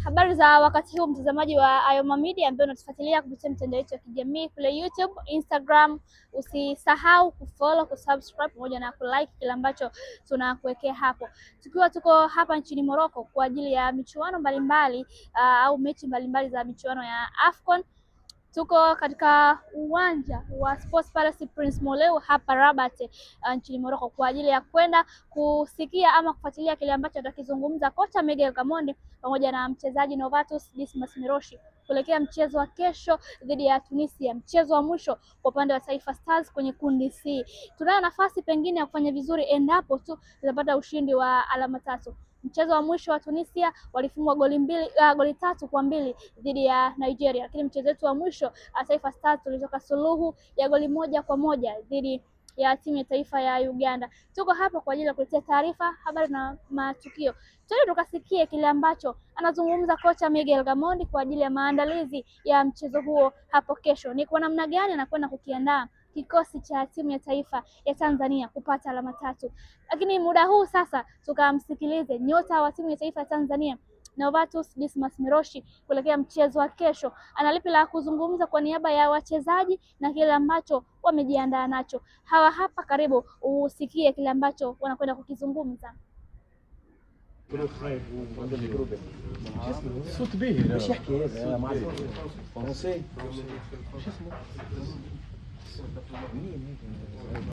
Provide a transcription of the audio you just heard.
Habari za wakati huu mtazamaji wa Ayoma Media ambaye unatufuatilia kupitia mitandao yetu ya kijamii kule YouTube, Instagram. Usisahau kufollow, kusubscribe pamoja na kulike kile ambacho tunakuwekea hapo. Tuko hapa nchini Morocco kwa ajili ya michuano mbalimbali au mechi mbalimbali za michuano ya AFCON. Tuko katika uwanja wa Sports Palace Prince Moulay hapa Rabat nchini Morocco kwa ajili ya kwenda kusikia ama kufuatilia kile ambacho atakizungumza kocha Miguel Gamondi pamoja na mchezaji Novatus Dismas Miroshi kuelekea mchezo wa kesho dhidi ya Tunisia, mchezo wa mwisho kwa upande wa Taifa Stars kwenye kundi C. Tunayo nafasi pengine ya kufanya vizuri endapo tu tutapata ushindi wa alama 3. Mchezo wa mwisho wa Tunisia walifungwa goli 3-2 dhidi ya Nigeria, lakini mchezo wetu wa mwisho Taifa Stars tulitoka suluhu ya goli 1-1 dhidi ya timu ya taifa ya Uganda. Tuko hapa kwa ajili ya kuletea taarifa, habari na matukio. Twende tukasikie kile ambacho anazungumza kocha Miguel Gamondi kwa ajili ya maandalizi ya mchezo huo hapo kesho. Ni kwa namna gani anakwenda kukiandaa kikosi cha timu ya taifa ya Tanzania kupata alama 3. Lakini muda huu sasa tukamsikilize nyota wa timu ya taifa ya Tanzania Novatus Dismas Miroshi kuelekea mchezo wa kesho. Analipi la kuzungumza kwa niaba ya wachezaji na kile ambacho wamejiandaa nacho. Hawa hapa, karibu usikie kile ambacho wanakwenda kukizungumza.